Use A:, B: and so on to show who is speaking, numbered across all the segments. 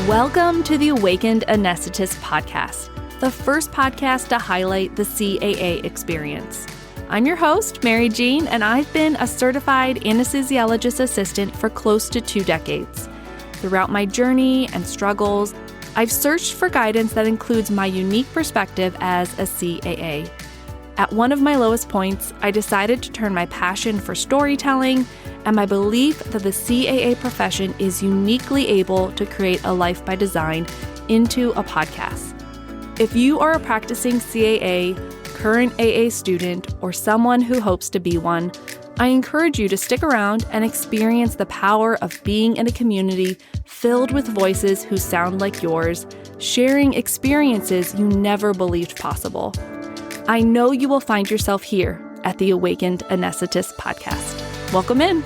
A: Welcome to the Awakened Anesthetist podcast, the first podcast to highlight the CAA experience. I'm your host, Mary Jean, and I've been a certified anesthesiologist assistant for close to 2 decades. Throughout my journey and struggles, I've searched for guidance that includes my unique perspective as a CAA. At one of my lowest points, I decided to turn my passion for storytelling and my belief that the CAA profession is uniquely able to create a life by design into a podcast. If you are a practicing CAA, current AA student, or someone who hopes to be one, I encourage you to stick around and experience the power of being in a community filled with voices who sound like yours, sharing experiences you never believed possible. I know you will find yourself here at the Awakened Anesthetist podcast. Welcome in.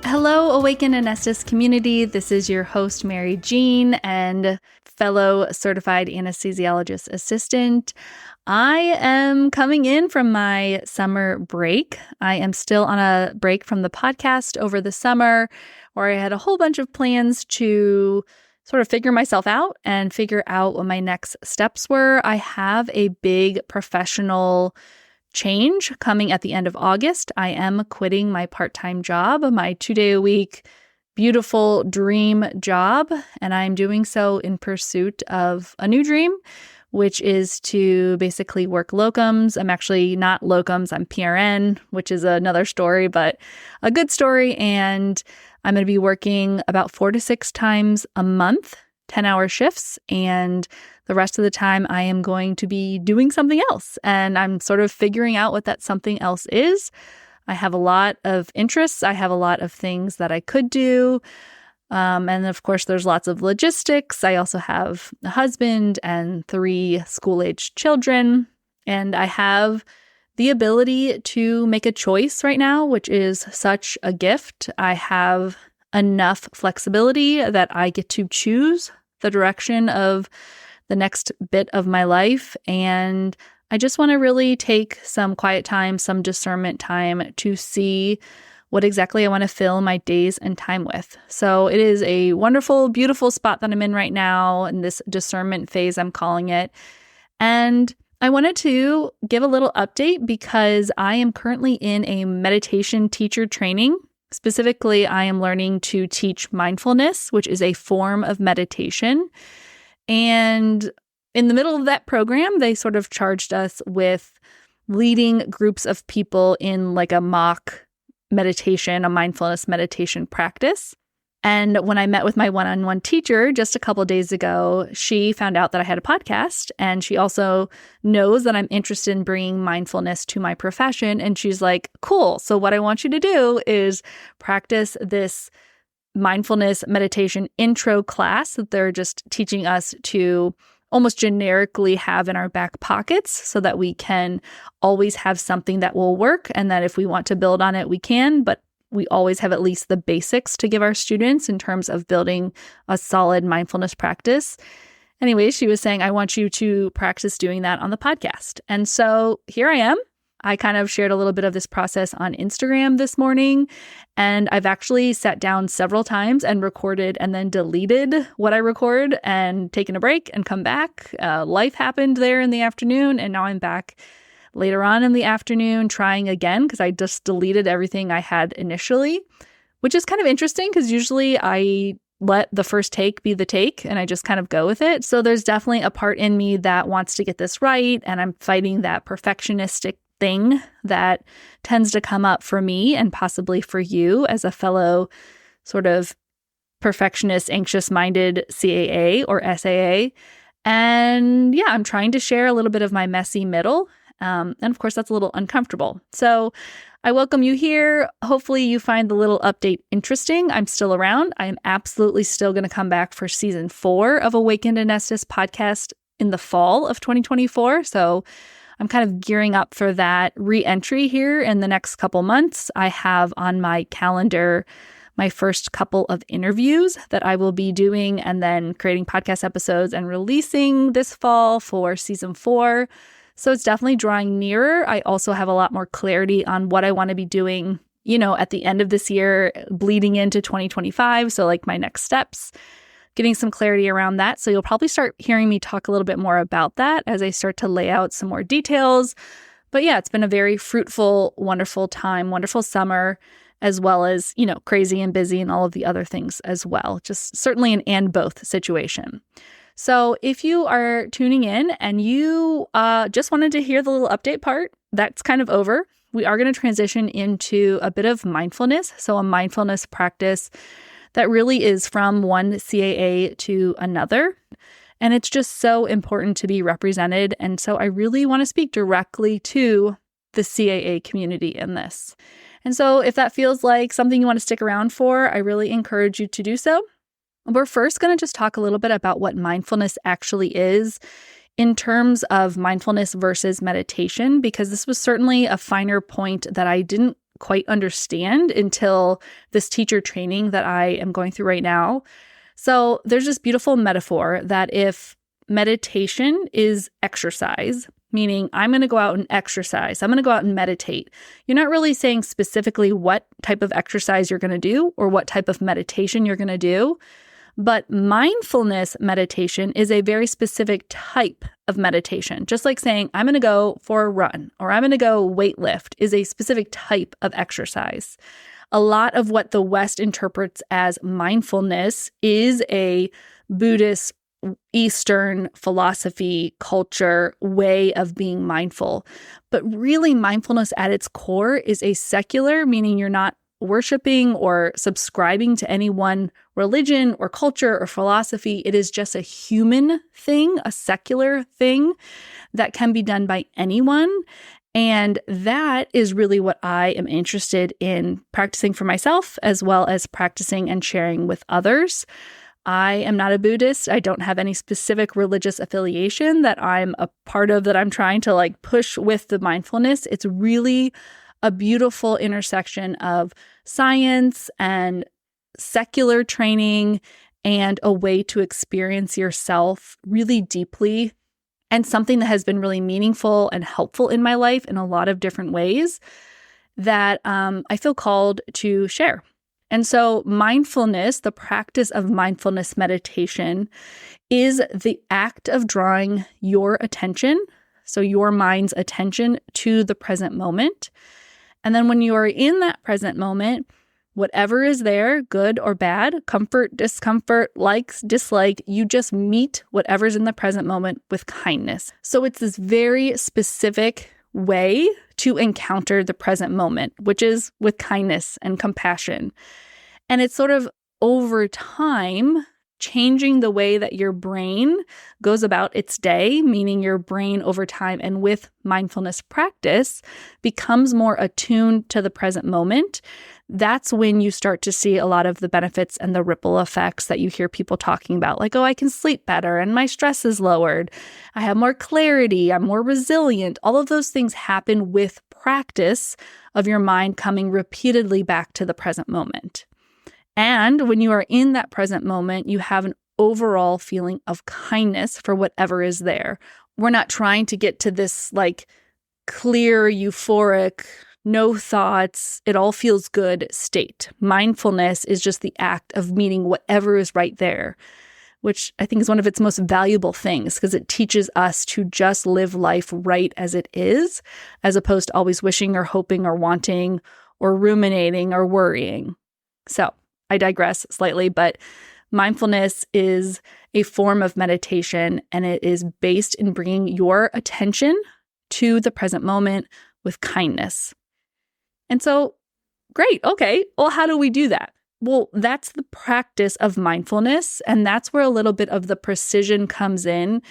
A: Hello, Awakened Anesthetist community. This is your host, Mary Jean, and fellow certified anesthesiologist assistant. I am coming in from my summer break. I am still on a break from the podcast over the summer, where I had a whole bunch of plans to sort of figure myself out and figure out what my next steps were. I have a big professional change coming at the end of August. I am quitting my part-time job, my 2-day-a-week beautiful dream job, and I'm doing so in pursuit of a new dream, which is to basically work locums. I'm actually not locums, I'm PRN, which is another story, but a good story. And I'm going to be working about 4 to 6 times a month, 10-hour shifts. And the rest of the time I am going to be doing something else. And I'm sort of figuring out what that something else is. I have a lot of interests. I have a lot of things that I could do. And of course, there's lots of logistics. I also have a husband and 3 school-aged children. And I have the ability to make a choice right now, which is such a gift. I have enough flexibility that I get to choose the direction of the next bit of my life. And I just want to really take some quiet time, some discernment time to see what exactly I want to fill my days and time with. So it is a wonderful, beautiful spot that I'm in right now in this discernment phase, I'm calling it. And I wanted to give a little update because I am currently in a meditation teacher training. Specifically, I am learning to teach mindfulness, which is a form of meditation. And in the middle of that program, they sort of charged us with leading groups of people in like a mock meditation, a mindfulness meditation practice. And when I met with my one-on-one teacher just a couple of days ago, she found out that I had a podcast, and she also knows that I'm interested in bringing mindfulness to my profession. And she's like, cool. So what I want you to do is practice this mindfulness meditation intro class that they're just teaching us to almost generically have in our back pockets so that we can always have something that will work, and that if we want to build on it, we can, but we always have at least the basics to give our students in terms of building a solid mindfulness practice. Anyway, she was saying, I want you to practice doing that on the podcast. And so here I am. I kind of shared a little bit of this process on Instagram this morning, and I've actually sat down several times and recorded and then deleted what I record and taken a break and come back. Life happened there in the afternoon, and now I'm back later on in the afternoon trying again because I just deleted everything I had initially, which is kind of interesting because usually I let the first take be the take and I just kind of go with it. So there's definitely a part in me that wants to get this right, and I'm fighting that perfectionistic thing that tends to come up for me and possibly for you as a fellow sort of perfectionist, anxious-minded CAA or SAA. And yeah, I'm trying to share a little bit of my messy middle. And of course, that's a little uncomfortable. So I welcome you here. Hopefully you find the little update interesting. I'm still around. I'm absolutely still going to come back for season 4 of Awakened Anesthetist podcast in the fall of 2024. So I'm kind of gearing up for that re-entry here in the next couple months. I have on my calendar my first couple of interviews that I will be doing and then creating podcast episodes and releasing this fall for season 4. So it's definitely drawing nearer. I also have a lot more clarity on what I want to be doing at the end of this year, bleeding into 2025. So like my next steps, getting some clarity around that. So you'll probably start hearing me talk a little bit more about that as I start to lay out some more details. But yeah, it's been a very fruitful, wonderful time, wonderful summer, as well as, crazy and busy and all of the other things as well. Just certainly an and both situation. So if you are tuning in and you just wanted to hear the little update part, that's kind of over. We are going to transition into a bit of mindfulness. So a mindfulness practice that really is from one CAA to another. And it's just so important to be represented. And so I really want to speak directly to the CAA community in this. And so if that feels like something you want to stick around for, I really encourage you to do so. We're first going to just talk a little bit about what mindfulness actually is in terms of mindfulness versus meditation, because this was certainly a finer point that I didn't quite understand until this teacher training that I am going through right now. So there's this beautiful metaphor that if meditation is exercise, meaning I'm going to go out and exercise, I'm going to go out and meditate, you're not really saying specifically what type of exercise you're going to do or what type of meditation you're going to do. But mindfulness meditation is a very specific type of meditation. Just like saying, I'm going to go for a run or I'm going to go weightlift is a specific type of exercise. A lot of what the West interprets as mindfulness is a Buddhist, Eastern philosophy, culture, way of being mindful. But really, mindfulness at its core is a secular, meaning you're not worshiping or subscribing to any one religion or culture or philosophy. It is just a human thing, a secular thing that can be done by anyone. And that is really what I am interested in practicing for myself, as well as practicing and sharing with others. I am not a Buddhist. I don't have any specific religious affiliation that I'm a part of that I'm trying to push with the mindfulness. It's really a beautiful intersection of science and secular training and a way to experience yourself really deeply, and something that has been really meaningful and helpful in my life in a lot of different ways that I feel called to share. And so mindfulness, the practice of mindfulness meditation, is the act of drawing your attention, so your mind's attention, to the present moment. And then when you are in that present moment, whatever is there, good or bad, comfort, discomfort, likes, dislike, you just meet whatever's in the present moment with kindness. So it's this very specific way to encounter the present moment, which is with kindness and compassion. And it's sort of over time changing the way that your brain goes about its day, meaning your brain over time and with mindfulness practice becomes more attuned to the present moment. That's when you start to see a lot of the benefits and the ripple effects that you hear people talking about, like, oh, I can sleep better and my stress is lowered. I have more clarity. I'm more resilient. All of those things happen with practice of your mind coming repeatedly back to the present moment. And when you are in that present moment, you have an overall feeling of kindness for whatever is there. We're not trying to get to this clear, euphoric, no thoughts, it all feels good state. Mindfulness is just the act of meeting whatever is right there, which I think is one of its most valuable things because it teaches us to just live life right as it is, as opposed to always wishing or hoping or wanting or ruminating or worrying. So I digress slightly, but mindfulness is a form of meditation, and it is based in bringing your attention to the present moment with kindness. And so, great. Okay. Well, how do we do that? Well, that's the practice of mindfulness, and that's where a little bit of the precision comes in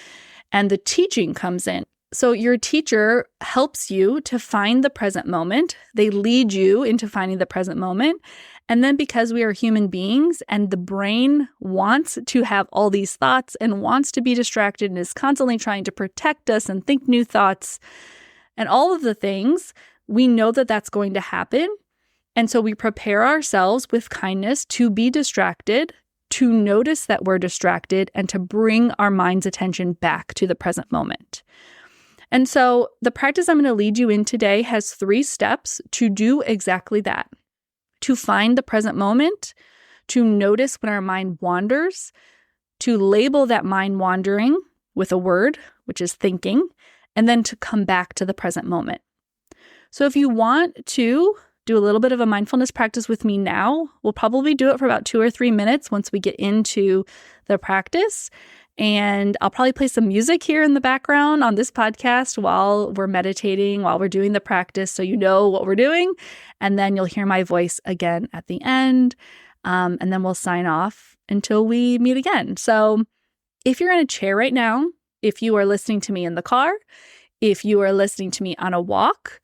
A: and the teaching comes in. So your teacher helps you to find the present moment. They lead you into finding the present moment. And then because we are human beings and the brain wants to have all these thoughts and wants to be distracted and is constantly trying to protect us and think new thoughts and all of the things, we know that that's going to happen. And so we prepare ourselves with kindness to be distracted, to notice that we're distracted, and to bring our mind's attention back to the present moment. And so the practice I'm going to lead you in today has 3 steps to do exactly that. to find the present moment, to notice when our mind wanders, to label that mind wandering with a word, which is thinking, and then to come back to the present moment. So if you want to do a little bit of a mindfulness practice with me now, we'll probably do it for about 2 or 3 minutes once we get into the practice. And I'll probably play some music here in the background on this podcast while we're meditating, while we're doing the practice, so you know what we're doing. And then you'll hear my voice again at the end. And then we'll sign off until we meet again. So if you're in a chair right now, if you are listening to me in the car, if you are listening to me on a walk,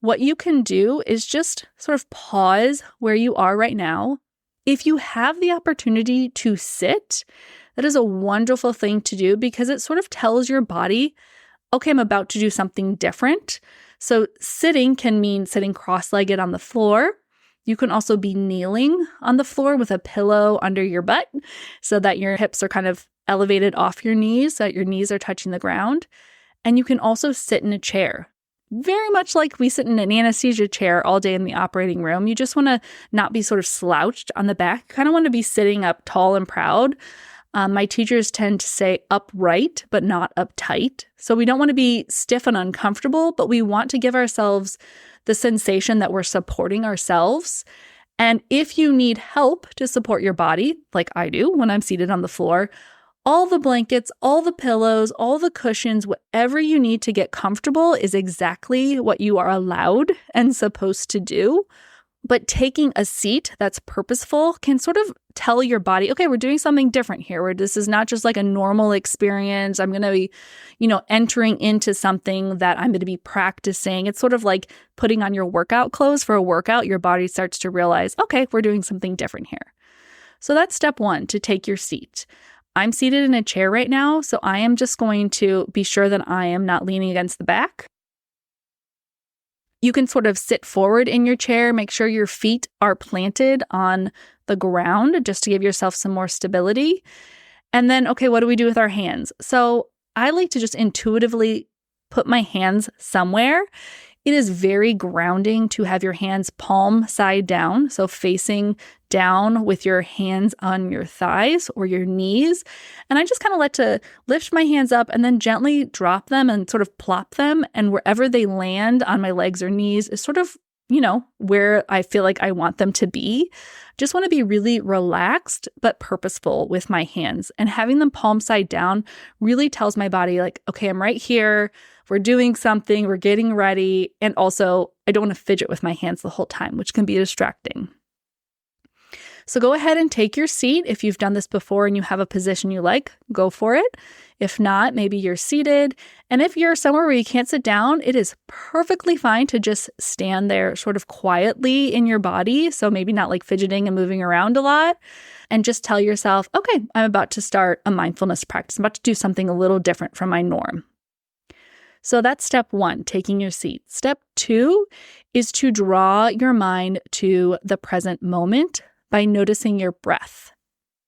A: what you can do is just sort of pause where you are right now. If you have the opportunity to sit, that is a wonderful thing to do because it sort of tells your body, okay, I'm about to do something different. So sitting can mean sitting cross-legged on the floor. You can also be kneeling on the floor with a pillow under your butt so that your hips are kind of elevated off your knees, so that your knees are touching the ground. And you can also sit in a chair. Very much like we sit in an anesthesia chair all day in the operating room. You just want to not be sort of slouched on the back. You kind of want to be sitting up tall and proud. My teachers tend to say upright, but not uptight. So we don't want to be stiff and uncomfortable, but we want to give ourselves the sensation that we're supporting ourselves. And if you need help to support your body, like I do when I'm seated on the floor, all the blankets, all the pillows, all the cushions, whatever you need to get comfortable is exactly what you are allowed and supposed to do. But taking a seat that's purposeful can sort of tell your body, okay, we're doing something different here, where this is not just like a normal experience. I'm going to be, entering into something that I'm going to be practicing. It's sort of like putting on your workout clothes for a workout. Your body starts to realize, okay, we're doing something different here. So that's step 1, to take your seat. I'm seated in a chair right now, so I am just going to be sure that I am not leaning against the back. You can sort of sit forward in your chair, make sure your feet are planted on the ground just to give yourself some more stability. And then, okay, what do we do with our hands? So I like to just intuitively put my hands somewhere. It is very grounding to have your hands palm side down, so facing down with your hands on your thighs or your knees. And I just kind of like to lift my hands up and then gently drop them and sort of plop them. And wherever they land on my legs or knees is sort of, where I feel like I want them to be. Just want to be really relaxed but purposeful with my hands. And having them palm side down really tells my body like, okay, I'm right here. We're doing something, we're getting ready. And also, I don't want to fidget with my hands the whole time, which can be distracting. So go ahead and take your seat. If you've done this before and you have a position you like, go for it. If not, maybe you're seated. And if you're somewhere where you can't sit down, it is perfectly fine to just stand there sort of quietly in your body. So maybe not like fidgeting and moving around a lot. And just tell yourself, okay, I'm about to start a mindfulness practice. I'm about to do something a little different from my norm. So that's step 1, taking your seat. Step 2 is to draw your mind to the present moment by noticing your breath.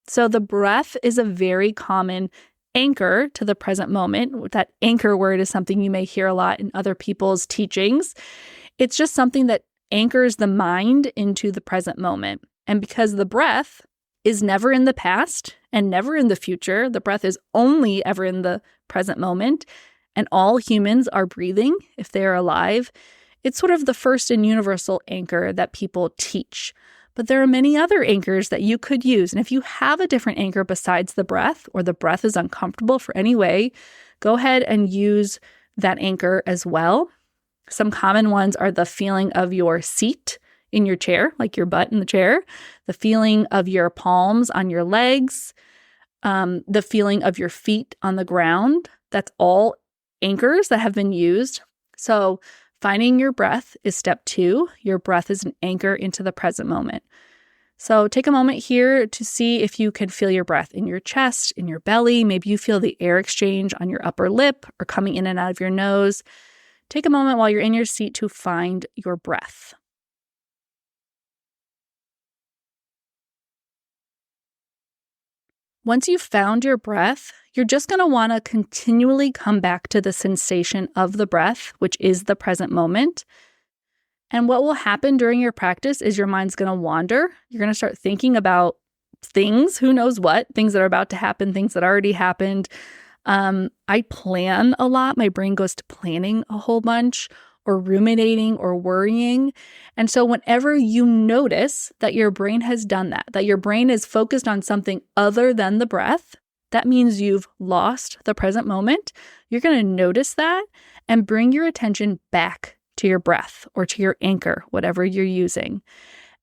A: So the breath is a very common anchor to the present moment. That anchor word is something you may hear a lot in other people's teachings. It's just something that anchors the mind into the present moment. And because the breath is never in the past and never in the future, the breath is only ever in the present moment, and all humans are breathing if they are alive, it's sort of the first and universal anchor that people teach. But there are many other anchors that you could use. And if you have a different anchor besides the breath, or the breath is uncomfortable for any way, go ahead and use that anchor as well. Some common ones are the feeling of your seat in your chair, like your butt in the chair, the feeling of your palms on your legs, the feeling of your feet on the ground. That's all anchors that have been used. So finding your breath is step 2. Your breath is an anchor into the present moment. So take a moment here to see if you can feel your breath in your chest, in your belly. Maybe you feel the air exchange on your upper lip or coming in and out of your nose. Take a moment while you're in your seat to find your breath. Once you've found your breath, you're just going to want to continually come back to the sensation of the breath, which is the present moment. And what will happen during your practice is your mind's going to wander. You're going to start thinking about things, who knows what, things that are about to happen, things that already happened. I plan a lot. My brain goes to planning a whole bunch, or ruminating or worrying. And so whenever you notice that your brain has done that your brain is focused on something other than the breath, that means you've lost the present moment. You're going to notice that and bring your attention back to your breath or to your anchor, whatever you're using.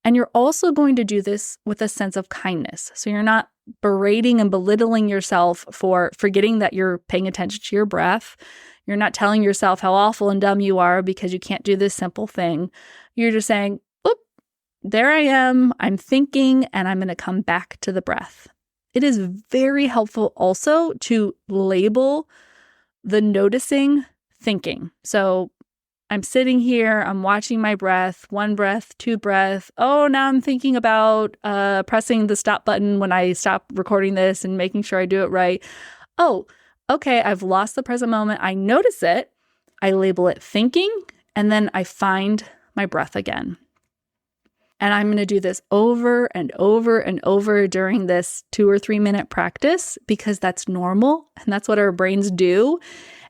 A: And you're also going to do this with a sense of kindness. So you're not berating and belittling yourself for forgetting that you're paying attention to your breath. You're not telling yourself how awful and dumb you are because you can't do this simple thing. You're just saying, oop, there I am. I'm thinking, and I'm going to come back to the breath. It is very helpful also to label the noticing thinking. So I'm sitting here, I'm watching my breath, 1 breath, 2 breath. Oh, now I'm thinking about pressing the stop button when I stop recording this and making sure I do it right. Oh, okay, I've lost the present moment. I notice it, I label it thinking, and then I find my breath again. And I'm going to do this over and over and over during this 2 or 3 minute practice because that's normal and that's what our brains do.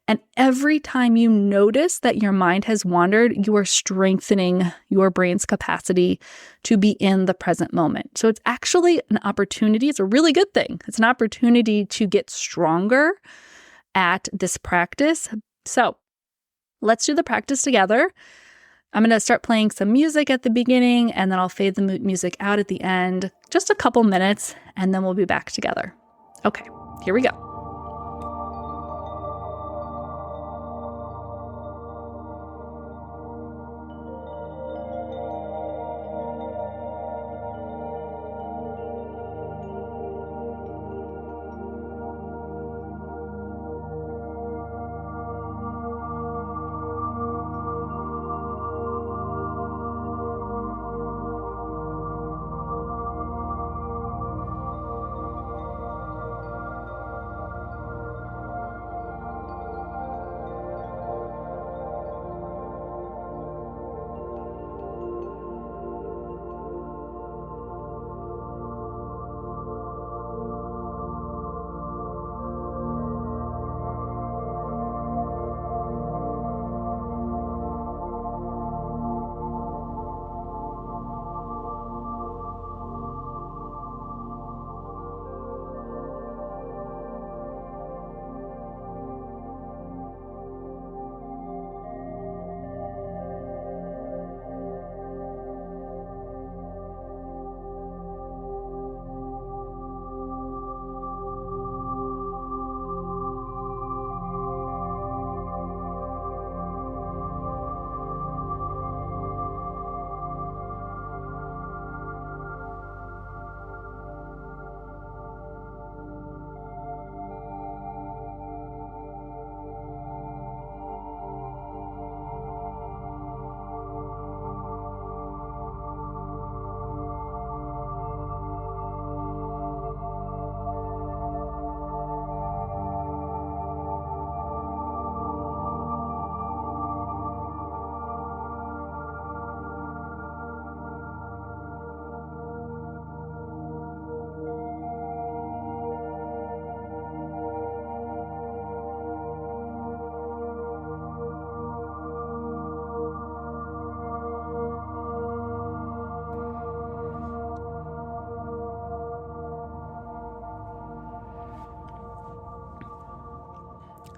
A: And every time you notice that your mind has wandered, you are strengthening your brain's capacity to be in the present moment. So it's actually an opportunity. It's a really good thing. It's an opportunity to get stronger at this practice. So let's do the practice together. I'm going to start playing some music at the beginning, and then I'll fade the music out at the end, just a couple minutes, and then we'll be back together. Okay, here we go.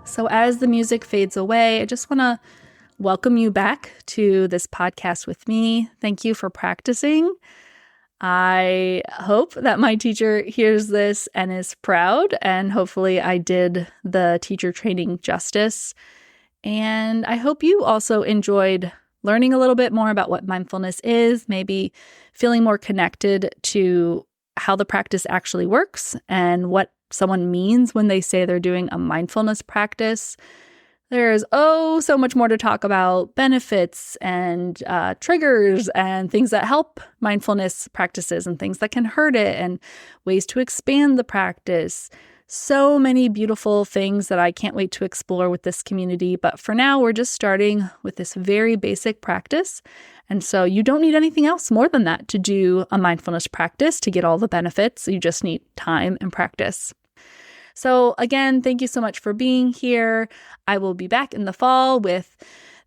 A: So as the music fades away, I just want to welcome you back to this podcast with me. Thank you for practicing. I hope that my teacher hears this and is proud, and hopefully I did the teacher training justice. And I hope you also enjoyed learning a little bit more about what mindfulness is, maybe feeling more connected to how the practice actually works and what someone means when they say they're doing a mindfulness practice. There's so much more to talk about, benefits and triggers and things that help mindfulness practices and things that can hurt it and ways to expand the practice. So many beautiful things that I can't wait to explore with this community. But for now, we're just starting with this very basic practice. And so you don't need anything else more than that to do a mindfulness practice to get all the benefits. You just need time and practice. So again, thank you so much for being here. I will be back in the fall with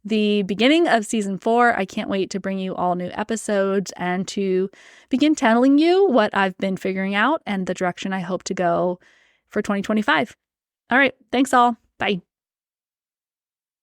A: the beginning of season 4. I can't wait to bring you all new episodes and to begin telling you what I've been figuring out and the direction I hope to go for 2025. All right. Thanks all. Bye.